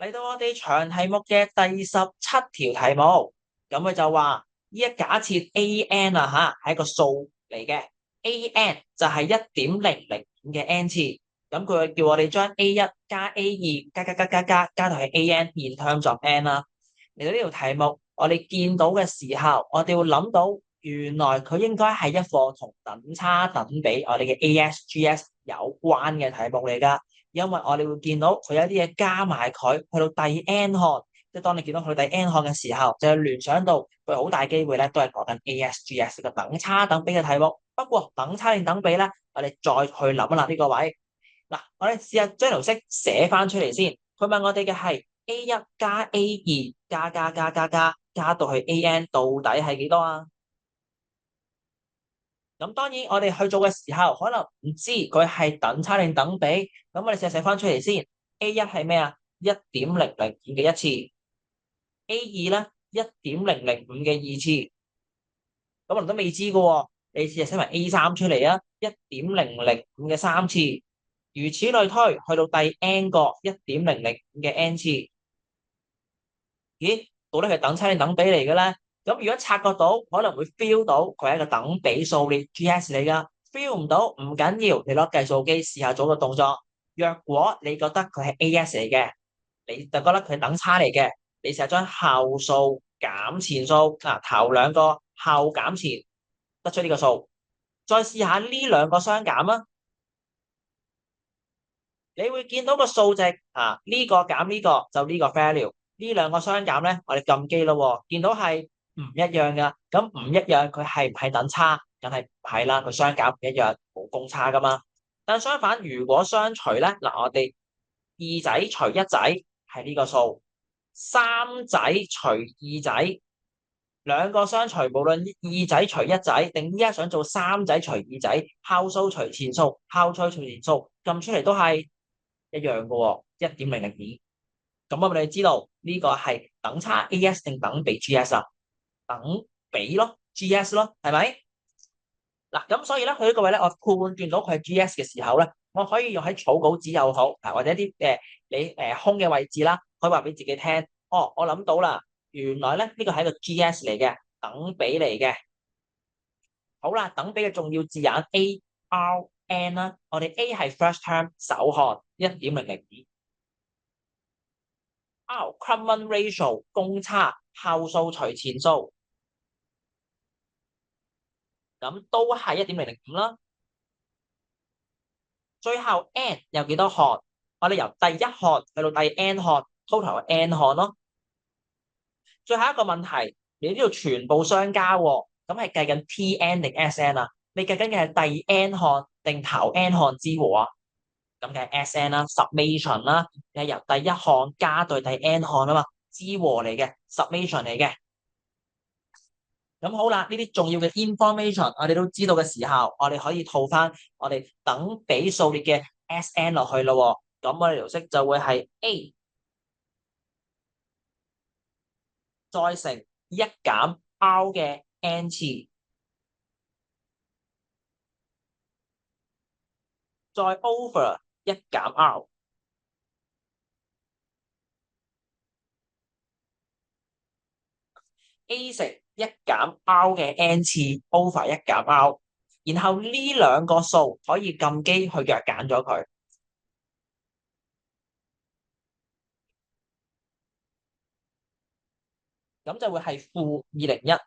嚟到我哋長題目嘅第17條題目，咁佢就話依一假設 AN 啊嚇係一個數嚟嘅，AN 就係1.005嘅 n 次，咁佢叫我哋將 A1 加 A2 加到係 AN in terms of n 啦。嚟到呢條題目，我哋見到嘅時候，我哋會諗到原來佢應該係一課同等差等比我哋嘅 ASGS 有關嘅題目嚟㗎。因為我哋會見到佢有啲嘢加埋佢，去到第 n 項，即係當你見到佢第 n 項嘅時候，就聯想到佢好大機會咧，都係講緊 ASGS 嘅等差等比嘅題目。不過等差定等比咧，我哋再去諗一諗呢個位。嗱，我哋試下將條式寫翻出嚟先。佢問我哋嘅係 A1 加 A2 加到去 AN 到底係幾多啊？咁當然我哋去做嘅時候，可能唔知佢係等差定等比，咁我哋試下寫翻出嚟先。A1係咩啊？1.005嘅一次。A2咧1.005嘅二次。咁我哋都未知嘅喎，你試下寫埋 A3出嚟啊！1.005嘅三次，如此類推，去到第 n 個1.005嘅 n 次。咦，到底係等差定等比嚟嘅咧？咁如果察覺到，可能會 feel 到佢係一個等比數列 GS 嚟噶，feel 唔到唔緊要，你攞計數機試下做個動作。若果你覺得佢係 AS 嚟嘅，你就覺得佢係等差嚟嘅，你試下將後數減前數，頭兩個後減前，得出呢個數，再試下呢兩個相減啊，你會見到個數值呢個減呢個就呢個 value。呢兩個相減咧，我哋撳機咯，見到係唔一樣噶，咁唔一樣佢係唔係等差？梗係唔係啦，佢相減唔一樣，冇公差噶嘛。但相反，如果相除咧，嗱我哋二仔除一仔係呢個數，三仔除二仔，兩個相除，無論二仔除一仔定依家想做三仔除二仔，後數除前數，後除前數，撳出嚟都係一樣噶喎，1.002。咁我哋知道呢個係等差 AS 定等比 GS 啊？等比咯，GS 咯，係咪？嗱，咁所以咧，佢呢個位咧，我判斷到佢係 GS 嘅時候咧，我可以用喺草稿紙又好，或者啲你空嘅位置啦，可以話俾自己聽。哦，我諗到啦，原來咧呢個係一個 GS 嚟嘅，等比嚟嘅。好啦，等比嘅重要字眼 ARN 啦，我哋 A 係 first term 首項1.002。common ratio 公差後數除前數，咁都係1.005啦。最後 n 有幾多項？我哋由第一項去到第 n 項 total 係 n 項咯。最後一個問題，你呢度全部相加喎，咁係計緊 Tn 定 Sn 啊？你計緊嘅係第 n 項定頭 n 項之和啊？咁嘅 Sn 啦，summation 啦，你係由第一項加到第 n 項啊嘛，之和嚟嘅 summation 嚟嘅。咁好啦，呢啲重要嘅 information 我哋都知道嘅時候，我哋可以套翻我哋等比數列嘅 Sn 落去咯。咁我哋條式就會係 A 再乘一減 R 嘅 n 次，再 over 一減 R。A 乘一減 R 嘅 n 次 over 一減 R，然後呢兩個數可以撳機去弱減咗佢，咁就會係-201。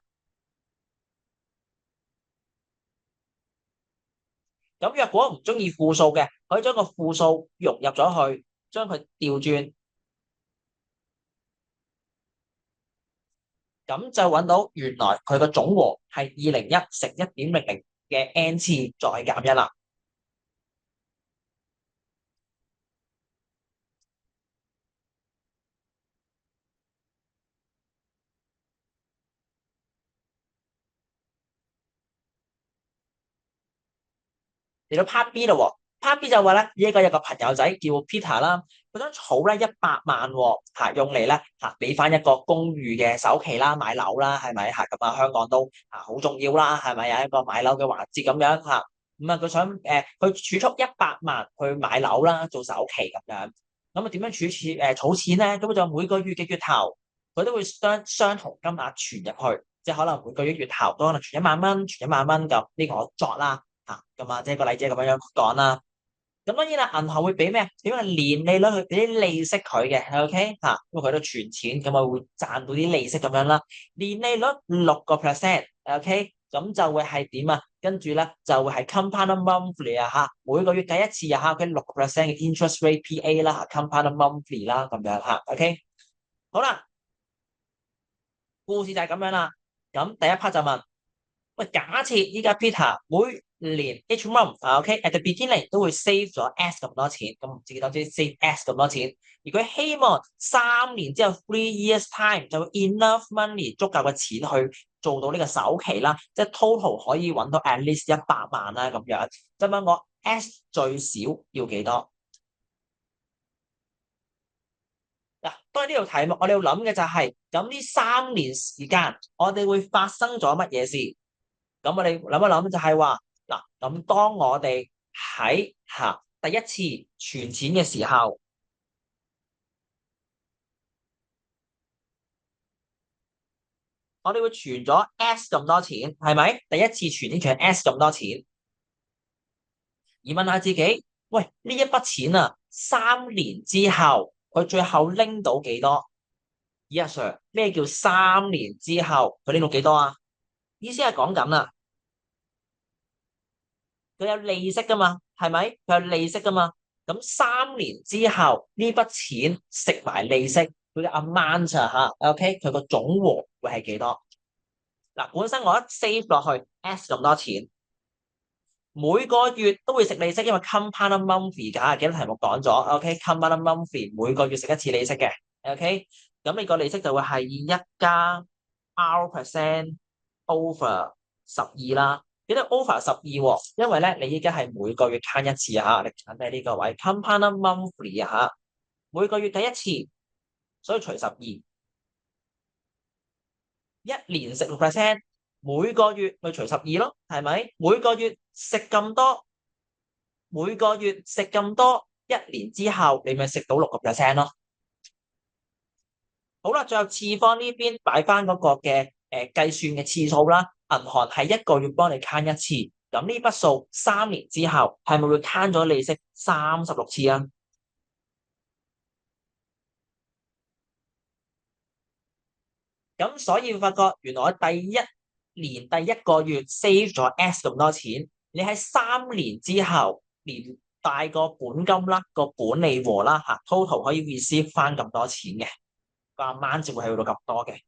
咁若果唔中意負數嘅，可以將個負數融入咗去，將佢調轉，咁就揾到原來佢個總和係201乘1.00嘅 n 次再減一啦。嚟到 part B 咯，part B 就話咧，呢個有個朋友仔叫 Peter 啦，佢想儲咧100萬用嚟咧俾翻一個公寓嘅首期啦，買樓啦，係咪咁啊？香港都好重要啦，係咪有一個買樓嘅環節咁樣咁啊佢想佢儲蓄100萬去買樓啦，做首期咁樣。咁啊點樣儲錢咧？咁就每個月嘅月頭，佢都會將相同金額存入去，即係可能每個月月頭都可能存1萬蚊，存1萬蚊咁呢個我作啦嚇，咁啊即係個例子咁樣講啦。咁當然啦，銀行會俾咩？俾個年利率去俾啲利息佢嘅，OK 嚇，因為佢都存錢，咁啊會賺到啲利息咁樣啦。年利率6%，OK，咁就會係點啊？跟住咧就會係 compound monthly 啊嚇，每個月計一次啊嚇，佢6%嘅 interest rate PA 啦，compound monthly 啦咁樣嚇，OK，好啦，故事就係咁樣啦。咁第一 part 就問。喂，假設依家 Peter 每年 each month，OK，at the beginning 都會 save 咗 S 咁多錢，咁唔知多啲 save S 咁多錢。而佢希望3年之後 3 years time 就會 enough money 足夠嘅錢去做到呢個首期啦，即係 total 可以揾到 at least 100萬啦咁樣。就問我 S 最少要幾多？嗱，當然呢條題目我哋要諗嘅就係，咁呢3年時間我哋會發生咗乜嘢事？咁我哋諗一諗就係話，嗱，咁當我哋喺第一次存錢嘅時候，我哋會存咗 S 咁多錢，係咪？第一次存錢 S 咁多錢，而問下自己，喂，呢一筆錢啊，3年之後佢最後拎到幾多？咦，阿 Sir，咩叫3年之後佢拎到幾多啊？意思係講緊啦。佢有利息噶嘛，係咪？佢有利息噶嘛？咁3年之後呢筆錢食埋利息，佢嘅 amount 啊吓，OK，佢個總和會係幾多？嗱，本身我一 save 落去 S 咁多錢，每個月都會食利息，因為 compound monthly 㗎，幾多題目講咗，OK，compound monthly 每個月食一次利息嘅，OK，咁你個利息就會係1+R% over 12啦。記得 over 12喎，因為咧你依家係每個月 count 一次嚇，你揀喺呢個位 compound monthly 嚇，每個月計一次，所以除12，1年食6%，每個月咪除12咯，係咪？每個月食咁多，每個月食咁多，一年之後你咪食到6%咯。好啦，最後次方呢邊擺翻嗰個嘅計算嘅次數啦，銀行係一個月幫你 count 一次，咁呢筆數3年之後係咪會 count 咗利息36次啊？咁所以發覺原來第一年第一個月 save 咗 S 咁多錢，你喺3年之後連帶個本金啦、個本利和啦嚇，total 可以 receive 翻咁多錢嘅，個 amount 就會係去到咁多嘅。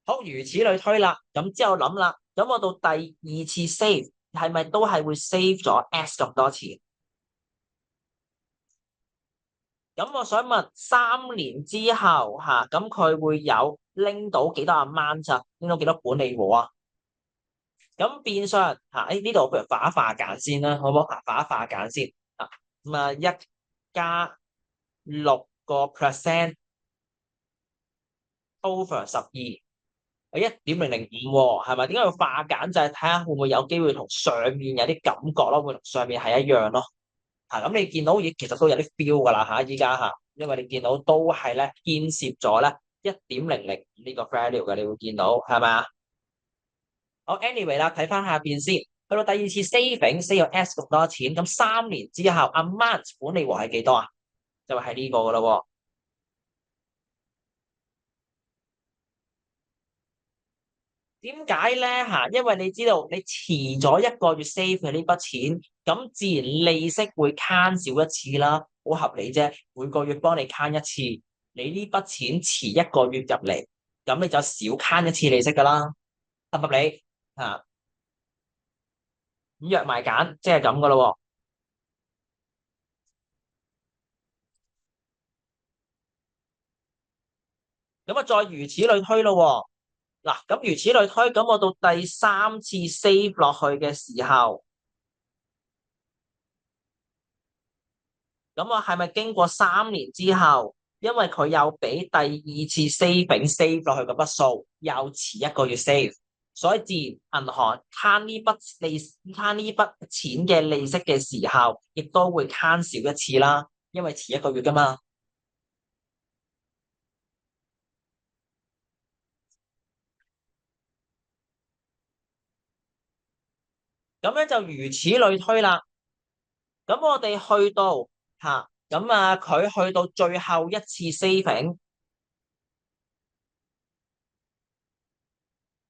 好，如此類推啦。咁之後諗啦，咁我到第二次 save 係咪都係會 save 咗 S 咁多錢？咁我想問3年之後咁佢會有拎到幾多 amount 咋？拎到幾多本利和啊？咁變相呢度不如化一化簡先啦，好唔好？化一化簡先啊。咁啊1+6% over 12。1.005喎，係咪？點解要化簡？就係睇下會唔會有機會同上面有啲感覺咯，會同上面係一樣咯。咁你見到亦其實都有啲 feel 噶啦依家因為你見到都係咧牽涉咗咧1.005呢個 value 嘅，你會見到係咪啊？好，anyway 啦，睇翻下邊先，去到第二次 saving save 咗 S 咁多錢，咁3年之後 amount 本利和係幾多啊？就係呢個噶咯。點解咧因為你知道你遲咗一個月 save 嘅呢筆錢，咁自然利息會慳少一次啦，好合理啫。每個月幫你慳一次，你呢筆錢遲一個月入嚟，咁你就少慳一次利息噶啦，合唔合理啊？咁約埋揀，即係咁噶咯。咁啊，再如此類推咯。嗱，咁如此類推，咁我到第三次 save 落去嘅時候。咁我係咪經過3年之後，因為佢有俾第二次 save 落去嗰筆數，又遲一個月 save，所以自然銀行慳呢筆錢嘅利息嘅時候，亦都會慳少一次啦。因為遲一個月噶嘛。咁樣就如此類推啦。咁我哋去到咁佢去到最後一次 saving，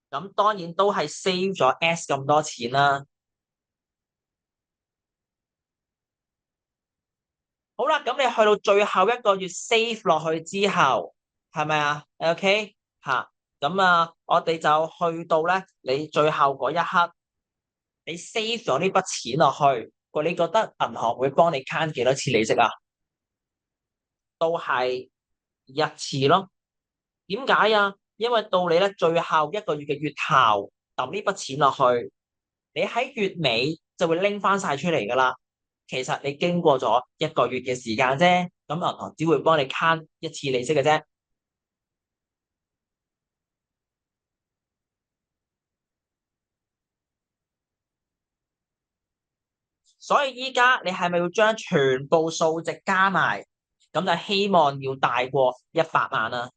咁當然都係 save 咗 S 咁多錢啦。好啦，咁你去到最後一個月 save 落去之後，係咪啊？OK 咁我哋就去到咧，你最後嗰一刻，你 save 咗呢筆錢落去，你覺得銀行會幫你慳幾多次利息啊？都係一次咯。點解啊？因為到你咧最後一個月嘅月頭抌呢筆錢落去，你喺月尾就會拎翻晒出嚟噶啦。其實你經過咗一個月嘅時間啫，咁銀行只會幫你慳一次利息嘅啫。所以依家你係咪要將全部數值加埋？咁就希望要大過100萬啊！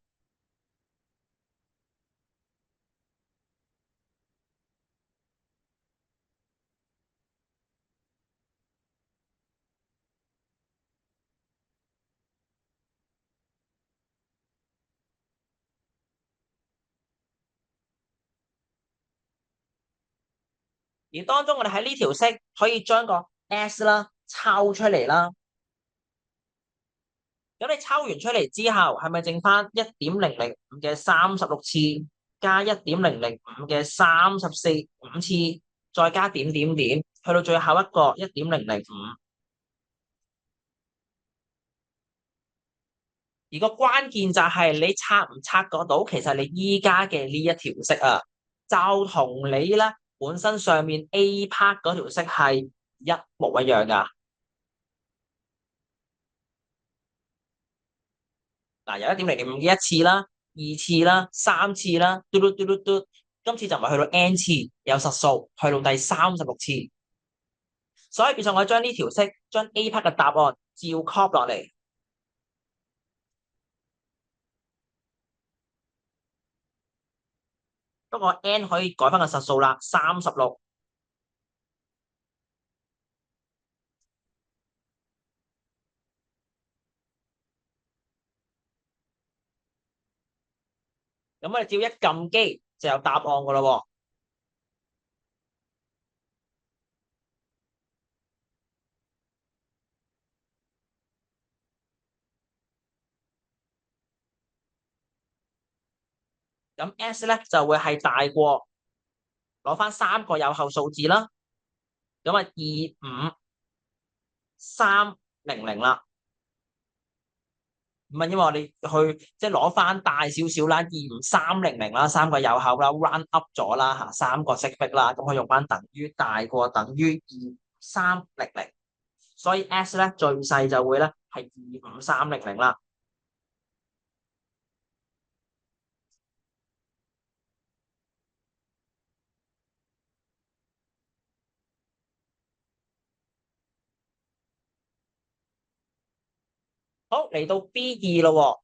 而當中我哋喺呢條息可以將個 S 啦抽出嚟啦。咁你抽完出嚟之後，係咪剩翻1.005嘅36次，加1.005嘅35次，再加點點點，去到最後一個1.005。而個關鍵就係你拆唔拆得到，其實你依家嘅呢一條息啊，就同你咧本身上面 A part 嗰條息係一模一樣噶。嗱，由1.005嘅一次啦、2次啦、3次啦，嘟嘟嘟嘟嘟，今次就唔係去到 N 次，有實數去到第36次，所以變相我將呢條式將 A part 嘅答案照 copy 落嚟，不過 N 可以改翻個實數啦，36。咁我哋照一撳機就有答案噶咯喎。咁 S 咧就會係大過，攞翻3個有效數字啦。咁25,300啦。唔係因為我哋去即係攞翻大少少啦，25,300啦，3個有效啦，round up 咗啦3個息壁啦，咁可以用翻等於大過等於2300，所以 S 咧最細就會咧係25,300啦。好，嚟到 B2咯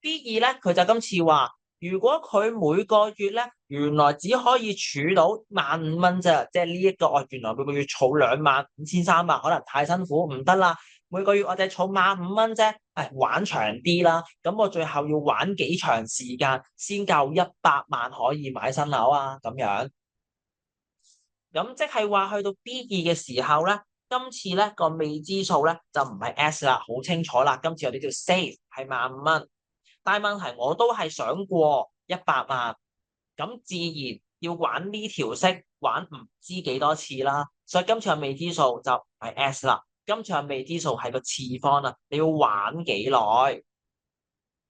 ，B2咧佢就今次話，如果佢每個月咧原來只可以儲到15,000咋，即係呢一個原來每個月儲25,300，可能太辛苦唔得啦。每個月我哋儲15,000啫，玩長啲啦。咁我最後要玩幾長時間先夠100萬可以買新樓啊？咁樣，咁即係話去到 B2嘅時候咧，今次咧個未知數咧就唔係 S 啦，好清楚啦。今次我哋叫 save 係15,000，但係問題我都係想過100萬，咁自然要玩呢條式玩唔知幾多次啦。所以今次嘅未知數就唔係 S 啦，今次嘅未知數係個次方啦，你要玩幾耐？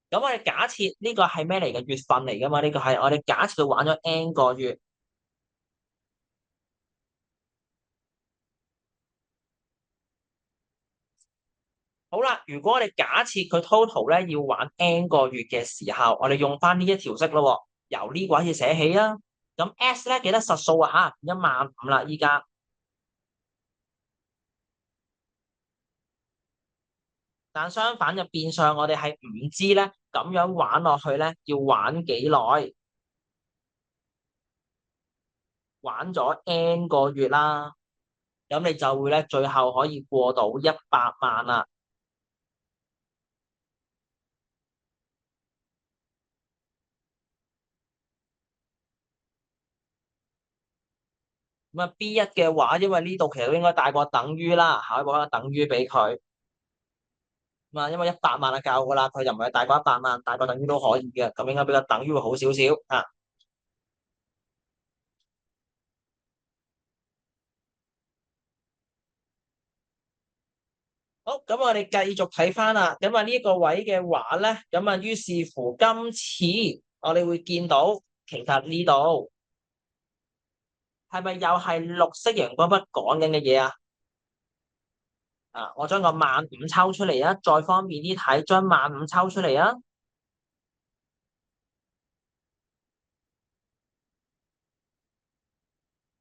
咁我哋假設呢個係咩嚟嘅月份嚟噶嘛？呢個係我哋假設佢玩咗 N 個月。好啦，如果我哋假設佢 total 咧要玩 N 個月嘅時候，我哋用翻呢一條式咯，由呢個開始寫起啊。咁 S 咧記得實數啊吓，15,000啦依家。但相反就變相我哋係唔知咧，咁樣玩落去咧要玩幾耐，玩咗 N 個月啦，咁你就會咧最後可以過到100萬啦。咁啊 B1嘅話，因為呢度其實都應該大過等於啦，下一步可能等於俾佢。咁啊，因為100萬就夠噶啦，佢就唔係大過100萬，大過等於都可以嘅，咁應該比較等於會好少少啊。好，咁我哋繼續睇翻啦。咁啊呢個位嘅話咧，咁啊於是乎今次我哋會見到，其實呢度係咪又係綠色陽光筆講緊嘅嘢啊？啊，我將個15,000抽出嚟啊，再方便啲睇，將15,000抽出嚟啊。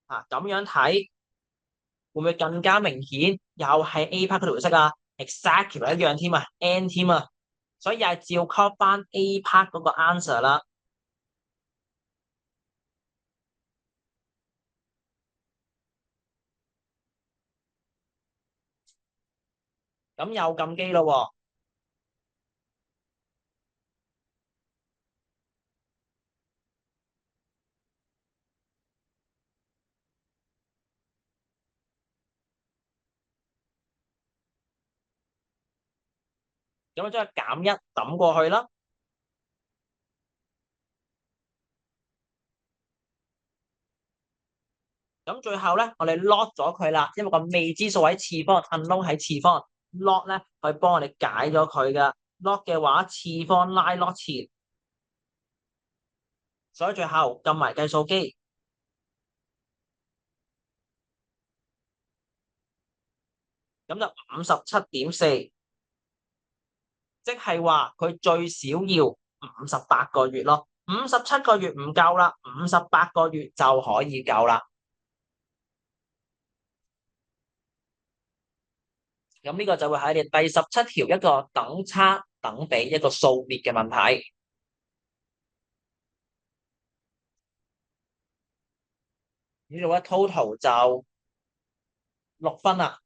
啊，咁樣睇會唔會更加明顯？又係 A part 嗰條色啊，exactly 一樣添啊，N 添啊，所以係照 copy 翻 A part 嗰個 answer 啦。咁又撳機咯喎。咁將個減一抌過去啦。咁最後咧，我哋 lock 咗佢啦，因為個未知數喺次方，unknown 喺次方，lock 咧可以幫我哋解咗佢噶。lock 嘅話，次方拉 lock 前，所以最後撳埋計數機，咁就57.4，即係話佢最少要58個月咯。57個月唔夠啦，58個月就可以夠啦。咁呢個就會喺你第17條一個等差等比一個數列嘅問題。呢度咧 total 就6分啦。